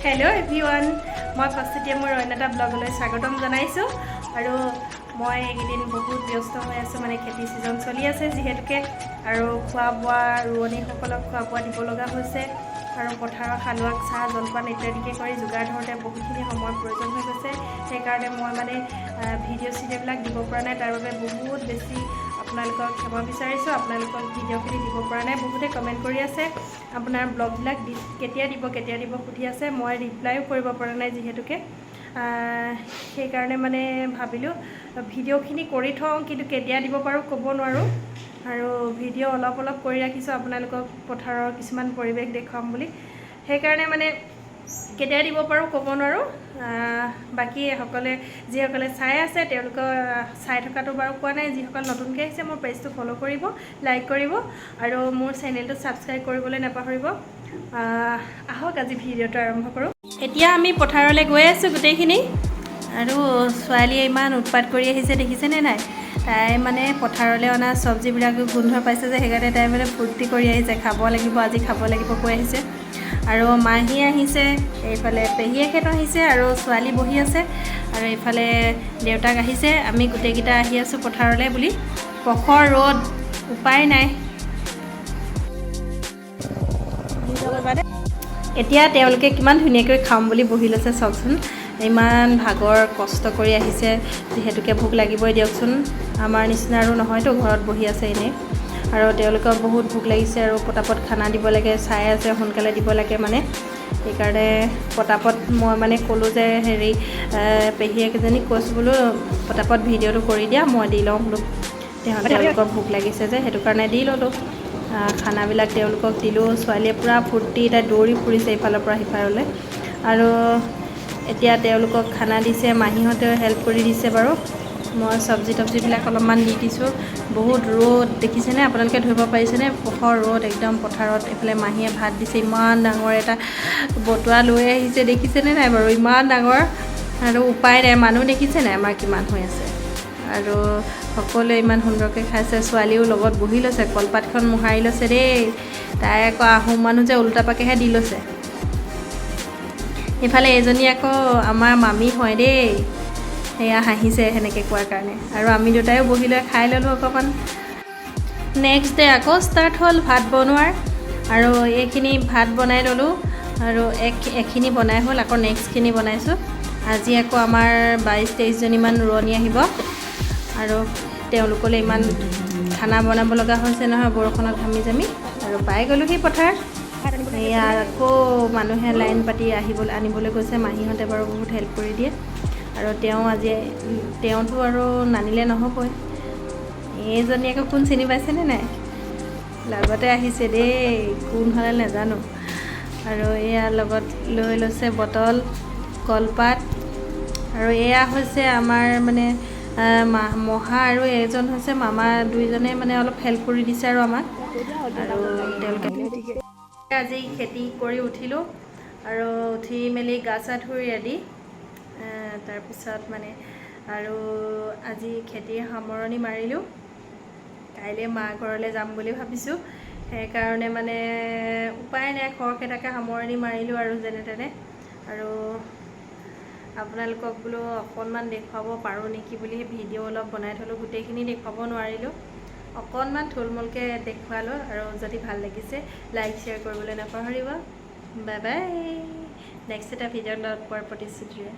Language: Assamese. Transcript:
হেল্ল' এভৰিৱান, মই প্ৰস্তুতিয়ে মোৰ অন্য এটা ব্লগলৈ স্বাগতম জনাইছোঁ। আৰু মই এইকেইদিন বহুত ব্যস্ত হৈ আছোঁ, মানে খেতি ছিজন চলি আছে যিহেতুকে, আৰু খোৱা বোৱা ৰোৱনীসকলক খোৱা বোৱা দিব লগা হৈছে, আৰু পথাৰৰ হালোৱাক চাহ জলপান ইত্যাদিকে কৰি যোগাৰ ধৰোঁতে বহুতখিনি সময়ৰ প্ৰয়োজন হৈ গৈছে। সেইকাৰণে মই মানে ভিডিঅ'বিলাক দিব পৰা নাই, তাৰ বাবে বহুত বেছি আপোনালোকক ক্ষমা বিচাৰিছোঁ। আপোনালোকক ভিডিঅ'খিনি দিব পৰা নাই। বহুতে কমেণ্ট কৰি আছে আপোনাৰ ব্লগবিলাক কেতিয়া দিব সুধি আছে। মই ৰিপ্লাইও কৰিব পৰা নাই যিহেতুকে, সেইকাৰণে মানে ভাবিলোঁ ভিডিঅ'খিনি কৰি থওঁ, কিন্তু কেতিয়া দিব পাৰোঁ ক'ব নোৱাৰোঁ। আৰু ভিডিঅ' অলপ কৰি ৰাখিছোঁ আপোনালোকক পথাৰৰ কিছুমান পৰিৱেশ দেখুৱাম বুলি। সেইকাৰণে মানে কেতিয়া দিব পাৰোঁ ক'ব নোৱাৰোঁ। বাকী যিসকলে চাই আছে তেওঁলোকৰ চাই থকাটো বাৰু কোৱা নাই। যিসকল নতুনকৈ আহিছে মোৰ পেজটো ফ'ল' কৰিব, লাইক কৰিব, আৰু মোৰ চেনেলটো ছাবস্ক্ৰাইব কৰিবলৈ নাপাহৰিব। আহক আজি ভিডিঅ'টো আৰম্ভ কৰোঁ। এতিয়া আমি পথাৰলৈ গৈ আছোঁ গোটেইখিনি, আৰু ছোৱালীয়ে ইমান উৎপাত কৰি আহিছে দেখিছেনে নাই। তাই মানে পথাৰলৈ অনা চব্জিবিলাকো গোন্ধ পাইছে যে, সেইকাৰণে তাই মানে ফূৰ্তি কৰি আহিছে, খাব লাগিব আজি খাব লাগিব কৈ আহিছে। আৰু মাহী আহিছে, এইফালে পেহীয়েকহেঁত আহিছে, আৰু ছোৱালী বহি আছে, আৰু এইফালে দেউতাক আহিছে। আমি গোটেইকেইটা আহি আছোঁ পথাৰলৈ বুলি। প্ৰখৰ ৰ'দ, উপায় নাই। এতিয়া তেওঁলোকে কিমান ধুনীয়াকৈ খাম বুলি বহি লৈছে চাওকচোন। ইমান ভাগৰ কষ্ট কৰি আহিছে যিহেতুকে ভোক লাগিবই দিয়কচোন। আমাৰ নিচিনা আৰু নহয়তো ঘৰত বহি আছে এনেই, আৰু তেওঁলোকৰ বহুত ভোক লাগিছে, আৰু পটাপট খানা দিব লাগে, চাই আছে সোনকালে দিব লাগে মানে। সেইকাৰণে পটাপট মই মানে ক'লোঁ যে পেহীয়েকজনীক কৈছোঁ বোলো পটাপট ভিডিঅ'টো কৰি দিয়া, মই দি লওঁ বোলো। তেওঁলোকৰ ভোক লাগিছে যে সেইটো কাৰণে দি ল'লোঁ। খানাবিলাক তেওঁলোকক দিলোঁ। ছোৱালীয়ে পূৰা ফূৰ্তি, তাই দৌৰি ফুৰিছে ইফালৰ পৰা সিফাললৈ। আৰু এতিয়া তেওঁলোকক খানা দিছে, মাহীহঁতেও হেল্প কৰি দিছে বাৰু। মই চব্জিবিলাক অলপমান দি দিছোঁ। বহুত ৰ'দ দেখিছেনে, আপোনালোকে ধৰিব পাৰিছেনে, প্ৰখৰ ৰ'দ একদম পথাৰত। এইফালে মাহীয়ে ভাত দিছে, ইমান ডাঙৰ এটা বটুৱা লৈ আহিছে দেখিছেনে নাই বাৰু, ইমান ডাঙৰ। আৰু উপায় নাই, মানুহ দেখিছে নাই আমাৰ কিমান হৈ আছে। আৰু সকলোৱে ইমান সুন্দৰকৈ খাইছে। ছোৱালীও লগত বহি লৈছে, কলপাতখন মোহাৰি লৈছে দেই। তাই আকৌ আহোম মানুহ যে ওলোটা পাকেহে দি লৈছে। ইফালে এজনী আকৌ আমাৰ মামী হয় দেই, সেয়া হাঁহিছে সেনেকৈ কোৱাৰ কাৰণে। আৰু আমি দুটাইও বহি লৈ খাই ল'লোঁ অকণমান। নেক্সট ডে আকৌ ষ্টাৰ্ট হ'ল ভাত বনোৱাৰ, আৰু এইখিনি ভাত বনাই ল'লোঁ, আৰু এখিনি বনাই হ'ল, আকৌ নেক্সটখিনি বনাইছোঁ। আজি আকৌ আমাৰ 22-23জনীমান ৰোৱনী আহিব, আৰু তেওঁলোকলৈ ইমান খানা বনাব লগা হৈছে নহয় বৰষুণত ঘামি জামি। আৰু পাই গ'লোহি পথাৰ। এয়া আকৌ মানুহে লাইন পাতি আনিবলৈ গৈছে। মাহীহঁতে বাৰু বহুত হেল্প কৰি দিয়ে, আৰু তেওঁতো আৰু নানিলে নহ'বই। এইজনী আকৌ কোন চিনি পাইছেনে নাই, লগতে আহিছে দেই, কোন হ'লে নাজানো। আৰু এয়া লগত লৈ লৈছে বটল, কলপাত, আৰু এয়া হৈছে আমাৰ মানে মহা, আৰু এজন হৈছে মামা। দুইজনে মানে অলপ হেল্প কৰি দিছে আৰু আমাক। আৰু তেওঁলোকে আজি খেতি কৰি উঠিলোঁ, আৰু উঠি মেলি গা চা ধুই ৰেডি। তাৰপিছত মানে আৰু আজি খেতিৰ সামৰণি মাৰিলোঁ। কাইলৈ মা ঘৰলৈ যাম বুলি ভাবিছোঁ। সেইকাৰণে মানে উপায় নাই, খৰকেইটাকে সামৰণি মাৰিলোঁ আৰু যেনে তেনে। আৰু আপোনালোকক বোলো অকণমান দেখুৱাব পাৰোঁ নেকি বুলি ভিডিঅ' অলপ বনাই থ'লোঁ। গোটেইখিনি দেখুৱাব নোৱাৰিলোঁ, অকণমান থুলমূলকৈ দেখুৱালোঁ। আৰু যদি ভাল লাগিছে লাইক শ্বেয়াৰ কৰিবলৈ নাপাহৰিব। Bye bye. নেক্সট এটা ভিডিঅ'ত লগ পোৱাৰ প্ৰতিশ্ৰুতিৰে।